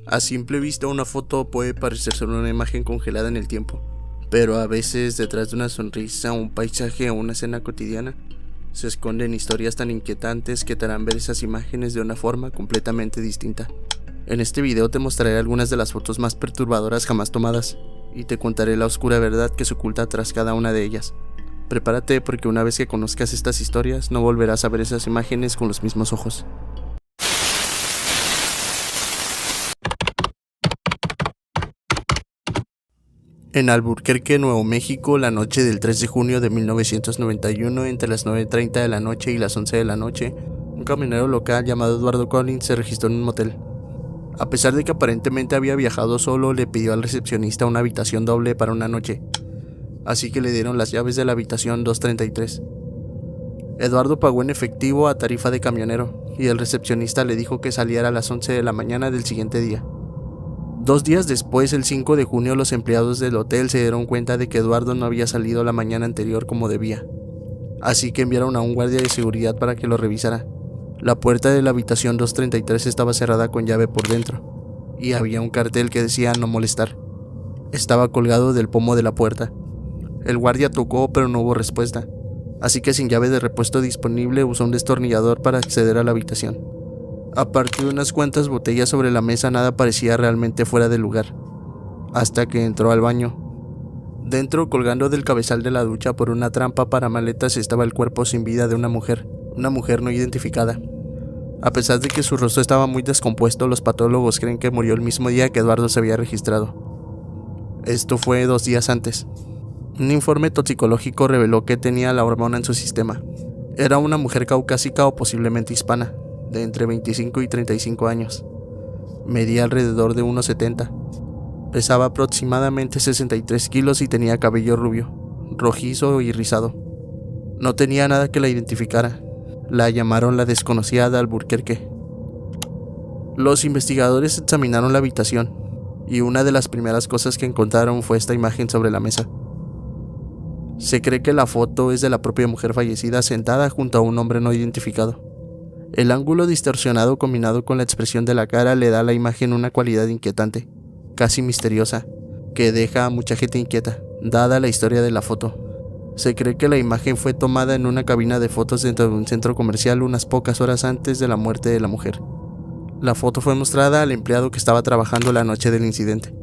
A simple vista una foto puede parecer solo una imagen congelada en el tiempo, pero a veces detrás de una sonrisa, un paisaje o una escena cotidiana se esconden historias tan inquietantes que te harán ver esas imágenes de una forma completamente distinta. En este video te mostraré algunas de las fotos más perturbadoras jamás tomadas y te contaré la oscura verdad que se oculta tras cada una de ellas. Prepárate porque una vez que conozcas estas historias no volverás a ver esas imágenes con los mismos ojos. En Albuquerque, Nuevo México, la noche del 3 de junio de 1991, entre las 9:30 de la noche y las 11 de la noche, un camionero local llamado Eduardo Collins se registró en un motel. A pesar de que aparentemente había viajado solo, le pidió al recepcionista una habitación doble para una noche, así que le dieron las llaves de la habitación 233. Eduardo pagó en efectivo a tarifa de camionero, y el recepcionista le dijo que saliera a las 11 de la mañana del siguiente día. 2 días después, el 5 de junio, los empleados del hotel se dieron cuenta de que Eduardo no había salido la mañana anterior como debía, así que enviaron a un guardia de seguridad para que lo revisara. La puerta de la habitación 233 estaba cerrada con llave por dentro, y había un cartel que decía "no molestar". Estaba colgado del pomo de la puerta. El guardia tocó, pero no hubo respuesta, así que sin llave de repuesto disponible usó un destornillador para acceder a la habitación. Aparte de unas cuantas botellas sobre la mesa, nada parecía realmente fuera de lugar, hasta que entró al baño. Dentro, colgando del cabezal de la ducha por una trampa para maletas, estaba el cuerpo sin vida de una mujer no identificada. A pesar de que su rostro estaba muy descompuesto, los patólogos creen que murió el mismo día que Eduardo se había registrado. Esto fue 2 días antes. Un informe toxicológico reveló que tenía la hormona en su sistema. Era una mujer caucásica o posiblemente hispana, de entre 25 y 35 años. Medía alrededor de 1,70. Pesaba aproximadamente 63 kilos y tenía cabello rubio, rojizo y rizado. No tenía nada que la identificara. La llamaron la desconocida de Albuquerque. Los investigadores examinaron la habitación, y una de las primeras cosas que encontraron fue esta imagen sobre la mesa. Se cree que la foto es de la propia mujer fallecida sentada junto a un hombre no identificado. El ángulo distorsionado combinado con la expresión de la cara le da a la imagen una cualidad inquietante, casi misteriosa, que deja a mucha gente inquieta, dada la historia de la foto. Se cree que la imagen fue tomada en una cabina de fotos dentro de un centro comercial unas pocas horas antes de la muerte de la mujer. La foto fue mostrada al empleado que estaba trabajando la noche del incidente.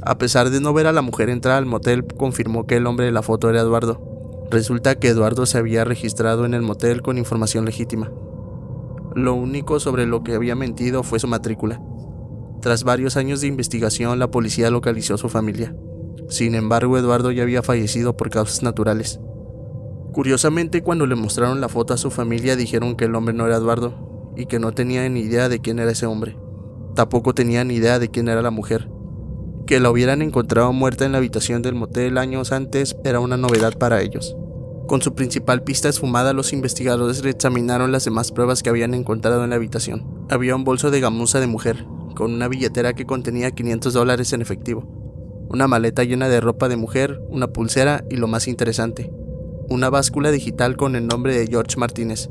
A pesar de no ver a la mujer entrar al motel, confirmó que el hombre de la foto era Eduardo. Resulta que Eduardo se había registrado en el motel con información legítima. Lo único sobre lo que había mentido fue su matrícula. Tras varios años de investigación, la policía localizó a su familia. Sin embargo, Eduardo ya había fallecido por causas naturales. Curiosamente, cuando le mostraron la foto a su familia, dijeron que el hombre no era Eduardo y que no tenían ni idea de quién era ese hombre. Tampoco tenían ni idea de quién era la mujer. Que la hubieran encontrado muerta en la habitación del motel años antes era una novedad para ellos. Con su principal pista esfumada, los investigadores reexaminaron las demás pruebas que habían encontrado en la habitación. Había un bolso de gamuza de mujer, con una billetera que contenía $500 en efectivo, una maleta llena de ropa de mujer, una pulsera y, lo más interesante, una báscula digital con el nombre de George Martínez.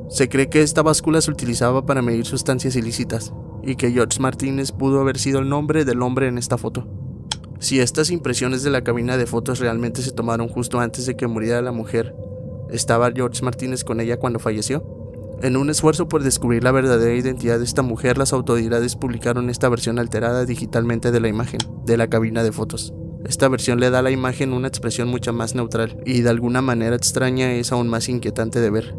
Se cree que esta báscula se utilizaba para medir sustancias ilícitas, y que George Martínez pudo haber sido el nombre del hombre en esta foto. Si estas impresiones de la cabina de fotos realmente se tomaron justo antes de que muriera la mujer, ¿estaba George Martínez con ella cuando falleció? En un esfuerzo por descubrir la verdadera identidad de esta mujer, las autoridades publicaron esta versión alterada digitalmente de la imagen de la cabina de fotos. Esta versión le da a la imagen una expresión mucho más neutral, y de alguna manera extraña es aún más inquietante de ver.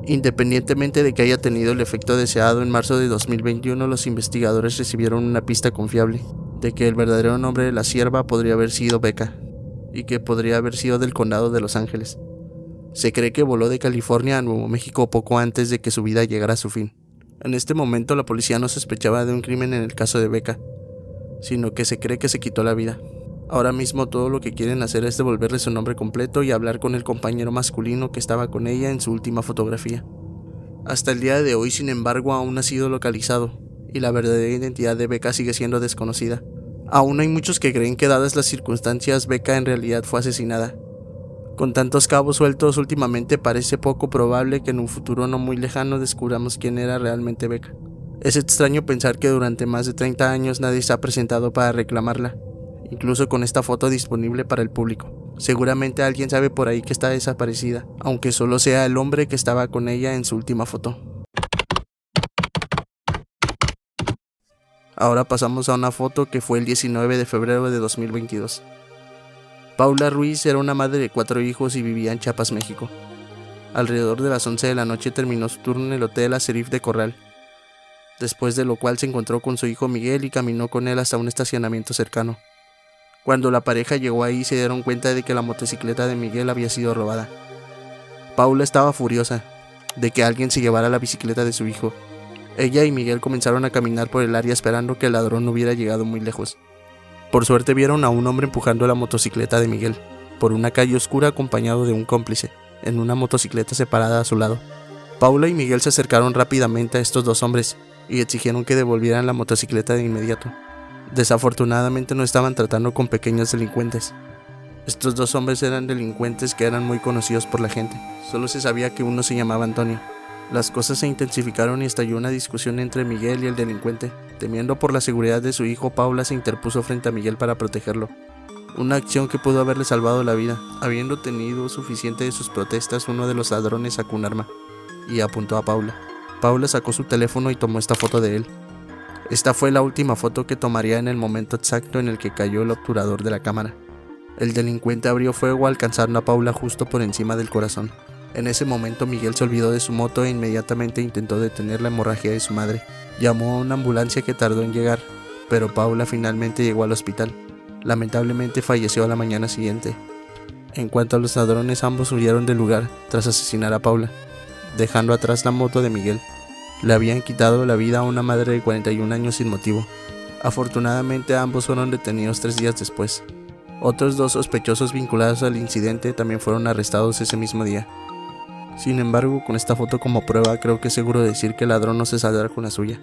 Independientemente de que haya tenido el efecto deseado, en marzo de 2021 los investigadores recibieron una pista confiable de que el verdadero nombre de la sierva podría haber sido Becca, y que podría haber sido del condado de Los Ángeles. Se cree que voló de California a Nuevo México poco antes de que su vida llegara a su fin. En este momento la policía no sospechaba de un crimen en el caso de Becca, sino que se cree que se quitó la vida. Ahora mismo todo lo que quieren hacer es devolverle su nombre completo y hablar con el compañero masculino que estaba con ella en su última fotografía. Hasta el día de hoy, sin embargo, aún no ha sido localizado, y la verdadera identidad de Becca sigue siendo desconocida. Aún hay muchos que creen que, dadas las circunstancias, Becca en realidad fue asesinada. Con tantos cabos sueltos, últimamente parece poco probable que en un futuro no muy lejano descubramos quién era realmente Becca. Es extraño pensar que durante más de 30 años nadie se ha presentado para reclamarla, incluso con esta foto disponible para el público. Seguramente alguien sabe por ahí que está desaparecida, aunque solo sea el hombre que estaba con ella en su última foto. Ahora pasamos a una foto que fue el 19 de febrero de 2022. Paula Ruiz era una madre de 4 hijos y vivía en Chiapas, México. Alrededor de las 11 de la noche terminó su turno en el Hotel Aserif de Corral, después de lo cual se encontró con su hijo Miguel y caminó con él hasta un estacionamiento cercano. Cuando la pareja llegó ahí se dieron cuenta de que la motocicleta de Miguel había sido robada. Paula estaba furiosa de que alguien se llevara la bicicleta de su hijo. Ella y Miguel comenzaron a caminar por el área esperando que el ladrón no hubiera llegado muy lejos. Por suerte vieron a un hombre empujando la motocicleta de Miguel por una calle oscura acompañado de un cómplice, en una motocicleta separada a su lado. Paula y Miguel se acercaron rápidamente a estos dos hombres y exigieron que devolvieran la motocicleta de inmediato. Desafortunadamente no estaban tratando con pequeños delincuentes. Estos dos hombres eran delincuentes que eran muy conocidos por la gente. Solo se sabía que uno se llamaba Antonio. Las cosas se intensificaron y estalló una discusión entre Miguel y el delincuente. Temiendo por la seguridad de su hijo, Paula se interpuso frente a Miguel para protegerlo. Una acción que pudo haberle salvado la vida. Habiendo tenido suficiente de sus protestas, uno de los ladrones sacó un arma y apuntó a Paula. Paula sacó su teléfono y tomó esta foto de él. Esta fue la última foto que tomaría en el momento exacto en el que cayó el obturador de la cámara. El delincuente abrió fuego alcanzando a Paula justo por encima del corazón. En ese momento Miguel se olvidó de su moto e inmediatamente intentó detener la hemorragia de su madre. Llamó a una ambulancia que tardó en llegar, pero Paula finalmente llegó al hospital. Lamentablemente falleció a la mañana siguiente. En cuanto a los ladrones, ambos huyeron del lugar tras asesinar a Paula, dejando atrás la moto de Miguel. Le habían quitado la vida a una madre de 41 años sin motivo. Afortunadamente ambos fueron detenidos 3 días después. Otros 2 sospechosos vinculados al incidente también fueron arrestados ese mismo día. Sin embargo, con esta foto como prueba, creo que es seguro decir que el ladrón no se saldrá con la suya.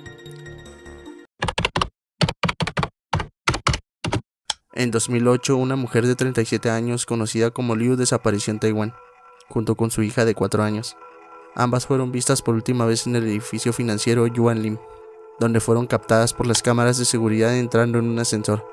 En 2008, una mujer de 37 años, conocida como Liu, desapareció en Taiwán, junto con su hija de 4 años. Ambas fueron vistas por última vez en el edificio financiero Yuan Lim, donde fueron captadas por las cámaras de seguridad entrando en un ascensor.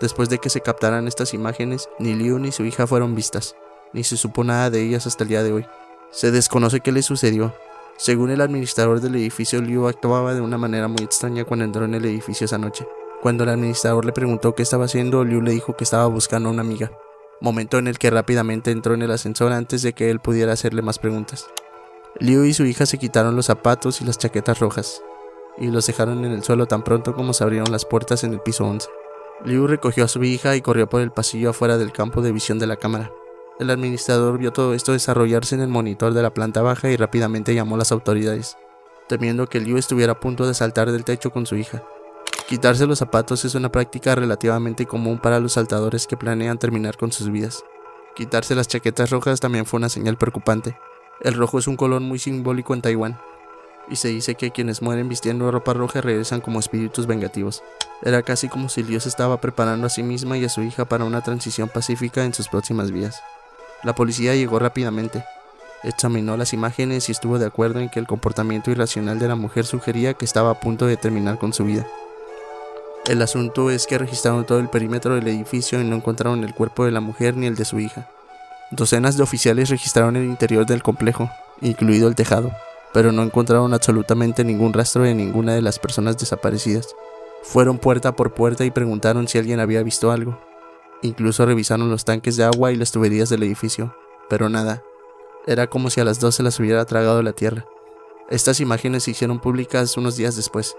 Después de que se captaran estas imágenes, ni Liu ni su hija fueron vistas, ni se supo nada de ellas hasta el día de hoy. Se desconoce qué le sucedió. Según el administrador del edificio, Liu actuaba de una manera muy extraña cuando entró en el edificio esa noche. Cuando el administrador le preguntó qué estaba haciendo, Liu le dijo que estaba buscando a una amiga, momento en el que rápidamente entró en el ascensor antes de que él pudiera hacerle más preguntas. Liu y su hija se quitaron los zapatos y las chaquetas rojas, y los dejaron en el suelo tan pronto como se abrieron las puertas en el piso 11. Liu recogió a su hija y corrió por el pasillo afuera del campo de visión de la cámara. El administrador vio todo esto desarrollarse en el monitor de la planta baja y rápidamente llamó a las autoridades, temiendo que Liu estuviera a punto de saltar del techo con su hija. Quitarse los zapatos es una práctica relativamente común para los saltadores que planean terminar con sus vidas. Quitarse las chaquetas rojas también fue una señal preocupante. El rojo es un color muy simbólico en Taiwán, y se dice que quienes mueren vistiendo ropa roja regresan como espíritus vengativos. Era casi como si Liu se estaba preparando a sí misma y a su hija para una transición pacífica en sus próximas vidas. La policía llegó rápidamente, examinó las imágenes y estuvo de acuerdo en que el comportamiento irracional de la mujer sugería que estaba a punto de terminar con su vida. El asunto es que registraron todo el perímetro del edificio y no encontraron el cuerpo de la mujer ni el de su hija. Docenas de oficiales registraron el interior del complejo, incluido el tejado, pero no encontraron absolutamente ningún rastro de ninguna de las personas desaparecidas. Fueron puerta por puerta y preguntaron si alguien había visto algo. Incluso revisaron los tanques de agua y las tuberías del edificio, pero nada. Era como si a las 2 se las hubiera tragado la tierra. Estas imágenes se hicieron públicas unos días después.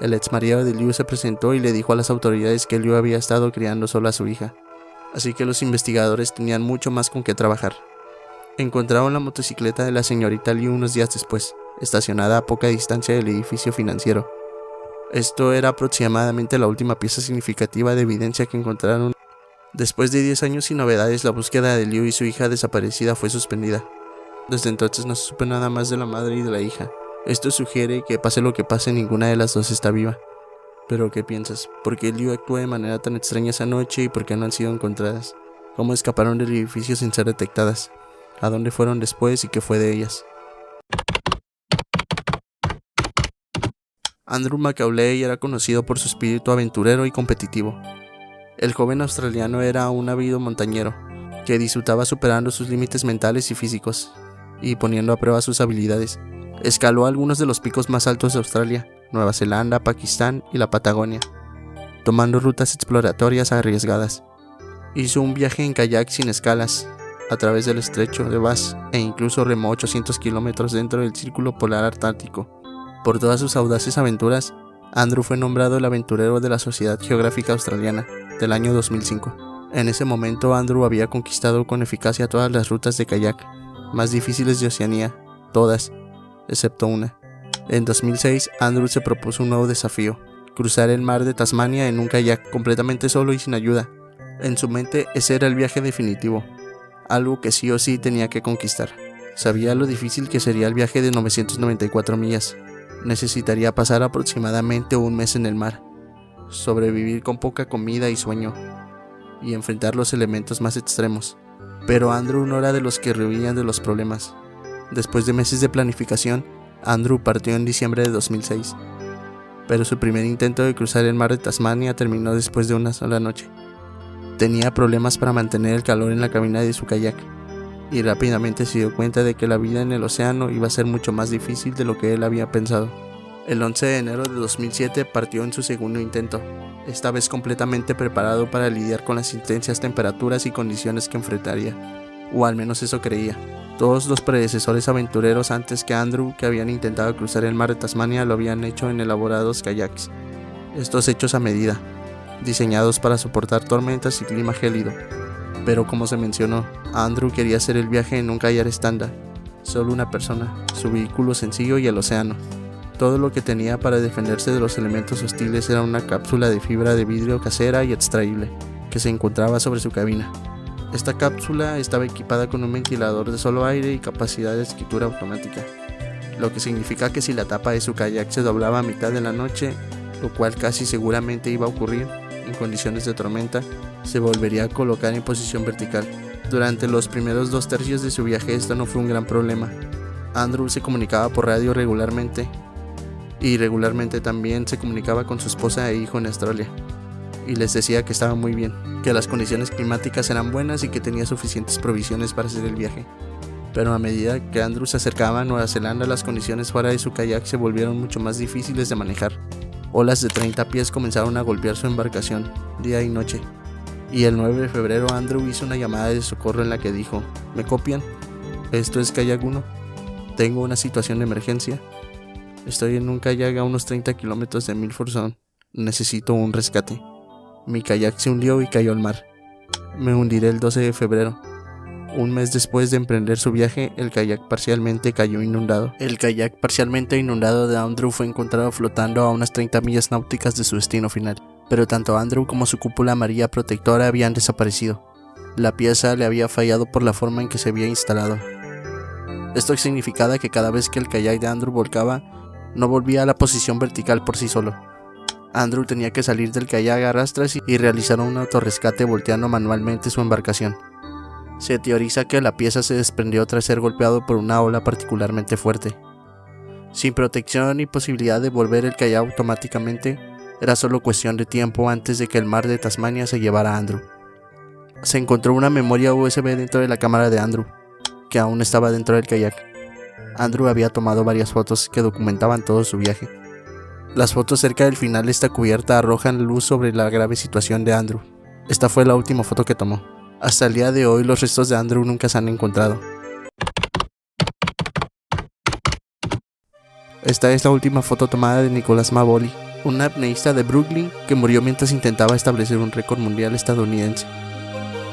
El exmarido de Liu se presentó y le dijo a las autoridades que Liu había estado criando solo a su hija, así que los investigadores tenían mucho más con qué trabajar. Encontraron la motocicleta de la señorita Liu unos días después, estacionada a poca distancia del edificio financiero. Esto era aproximadamente la última pieza significativa de evidencia que encontraron. Después de 10 años sin novedades, la búsqueda de Liu y su hija desaparecida fue suspendida. Desde entonces no se supo nada más de la madre y de la hija. Esto sugiere que pase lo que pase, ninguna de las dos está viva. Pero ¿qué piensas? ¿Por qué Liu actuó de manera tan extraña esa noche y por qué no han sido encontradas? ¿Cómo escaparon del edificio sin ser detectadas? ¿A dónde fueron después y qué fue de ellas? Andrew Macaulay era conocido por su espíritu aventurero y competitivo. El joven australiano era un ávido montañero, que disfrutaba superando sus límites mentales y físicos, y poniendo a prueba sus habilidades. Escaló algunos de los picos más altos de Australia, Nueva Zelanda, Pakistán y la Patagonia, tomando rutas exploratorias arriesgadas. Hizo un viaje en kayak sin escalas, a través del estrecho de Bass, e incluso remó 800 kilómetros dentro del Círculo Polar Antártico. Por todas sus audaces aventuras, Andrew fue nombrado el aventurero de la Sociedad Geográfica Australiana del año 2005. En ese momento, Andrew había conquistado con eficacia todas las rutas de kayak más difíciles de Oceanía, todas, excepto una. En 2006, Andrew se propuso un nuevo desafío: cruzar el mar de Tasmania en un kayak completamente solo y sin ayuda. En su mente, ese era el viaje definitivo, algo que sí o sí tenía que conquistar. Sabía lo difícil que sería el viaje de 994 millas. Necesitaría pasar aproximadamente un mes en el mar, sobrevivir con poca comida y sueño, y enfrentar los elementos más extremos. Pero Andrew no era de los que rehuían de los problemas. Después de meses de planificación, Andrew partió en diciembre de 2006, pero su primer intento de cruzar el mar de Tasmania terminó después de una sola noche. Tenía problemas para mantener el calor en la cabina de su kayak, y rápidamente se dio cuenta de que la vida en el océano iba a ser mucho más difícil de lo que él había pensado. El 11 de enero de 2007 partió en su segundo intento, esta vez completamente preparado para lidiar con las intensas temperaturas y condiciones que enfrentaría, o al menos eso creía. Todos los predecesores aventureros antes que Andrew que habían intentado cruzar el mar de Tasmania lo habían hecho en elaborados kayaks, estos hechos a medida, diseñados para soportar tormentas y clima gélido. Pero como se mencionó, Andrew quería hacer el viaje en un kayak estándar, solo una persona, su vehículo sencillo y el océano. Todo lo que tenía para defenderse de los elementos hostiles era una cápsula de fibra de vidrio casera y extraíble, que se encontraba sobre su cabina. Esta cápsula estaba equipada con un ventilador de solo aire y capacidad de escritura automática, lo que significa que si la tapa de su kayak se doblaba a mitad de la noche, lo cual casi seguramente iba a ocurrir en condiciones de tormenta, se volvería a colocar en posición vertical. Durante los primeros 2/3 de su viaje esto no fue un gran problema. Andrew se comunicaba por radio regularmente, y regularmente también se comunicaba con su esposa e hijo en Australia, y les decía que estaba muy bien, que las condiciones climáticas eran buenas y que tenía suficientes provisiones para hacer el viaje. Pero a medida que Andrew se acercaba a Nueva Zelanda, las condiciones fuera de su kayak se volvieron mucho más difíciles de manejar. Olas de 30 pies comenzaron a golpear su embarcación, día y noche, y el 9 de febrero Andrew hizo una llamada de socorro en la que dijo: ¿Me copian? Esto es Kayak 1. Tengo una situación de emergencia. Estoy en un kayak a unos 30 kilómetros de Milford Sound. Necesito un rescate. Mi kayak se hundió y cayó al mar. Me hundiré el 12 de febrero. Un mes después de emprender su viaje, el kayak parcialmente cayó inundado. El kayak parcialmente inundado de Andrew fue encontrado flotando a unas 30 millas náuticas de su destino final, pero tanto Andrew como su cúpula amarilla protectora habían desaparecido. La pieza le había fallado por la forma en que se había instalado. Esto significaba que cada vez que el kayak de Andrew volcaba, no volvía a la posición vertical por sí solo. Andrew tenía que salir del kayak a rastras y realizar un autorrescate volteando manualmente su embarcación. Se teoriza que la pieza se desprendió tras ser golpeado por una ola particularmente fuerte. Sin protección y posibilidad de volver el kayak automáticamente, era solo cuestión de tiempo antes de que el mar de Tasmania se llevara a Andrew. Se encontró una memoria USB dentro de la cámara de Andrew, que aún estaba dentro del kayak. Andrew había tomado varias fotos que documentaban todo su viaje. Las fotos cerca del final de esta cubierta arrojan luz sobre la grave situación de Andrew. Esta fue la última foto que tomó. Hasta el día de hoy los restos de Andrew nunca se han encontrado. Esta es la última foto tomada de Nicholas Maboli, un apneísta de Brooklyn que murió mientras intentaba establecer un récord mundial estadounidense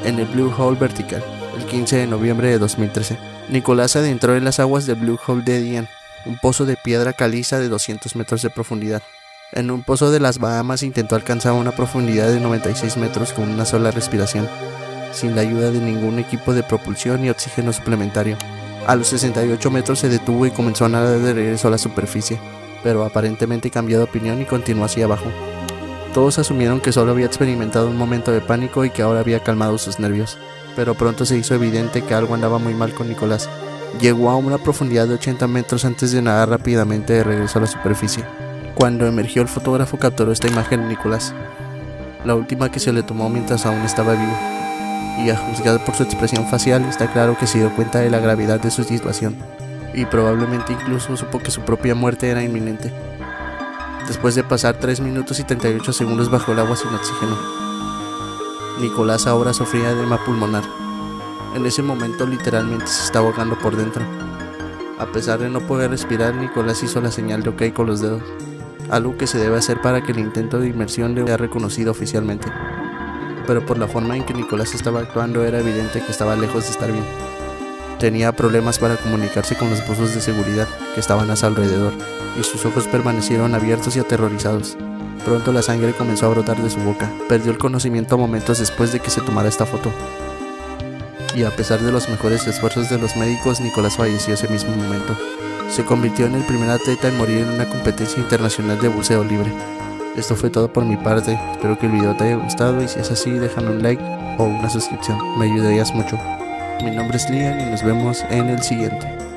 en el Blue Hole Vertical, el 15 de noviembre de 2013. Nicholas adentró en las aguas del Blue Hole Dead End, un pozo de piedra caliza de 200 metros de profundidad. En un pozo de las Bahamas intentó alcanzar una profundidad de 96 metros con una sola respiración, sin la ayuda de ningún equipo de propulsión ni oxígeno suplementario. A los 68 metros se detuvo y comenzó a nadar de regreso a la superficie, pero aparentemente cambió de opinión y continuó hacia abajo. Todos asumieron que solo había experimentado un momento de pánico y que ahora había calmado sus nervios, pero pronto se hizo evidente que algo andaba muy mal con Nicholas. Llegó a una profundidad de 80 metros antes de nadar rápidamente de regreso a la superficie. Cuando emergió el fotógrafo capturó esta imagen de Nicolás, la última que se le tomó mientras aún estaba vivo, y a juzgar por su expresión facial está claro que se dio cuenta de la gravedad de su situación, y probablemente incluso supo que su propia muerte era inminente. Después de pasar 3 minutos y 38 segundos bajo el agua sin oxígeno, Nicolás ahora sufría edema pulmonar. En ese momento literalmente se estaba ahogando por dentro. A pesar de no poder respirar, Nicolás hizo la señal de OK con los dedos, algo que se debe hacer para que el intento de inmersión le sea reconocido oficialmente. Pero por la forma en que Nicolás estaba actuando era evidente que estaba lejos de estar bien. Tenía problemas para comunicarse con los buzos de seguridad que estaban a su alrededor, y sus ojos permanecieron abiertos y aterrorizados. Pronto la sangre comenzó a brotar de su boca. Perdió el conocimiento momentos después de que se tomara esta foto. Y a pesar de los mejores esfuerzos de los médicos, Nicolás falleció ese mismo momento. Se convirtió en el primer atleta en morir en una competencia internacional de buceo libre. Esto fue todo por mi parte, espero que el video te haya gustado y si es así déjame un like o una suscripción, me ayudarías mucho. Mi nombre es Liam y nos vemos en el siguiente.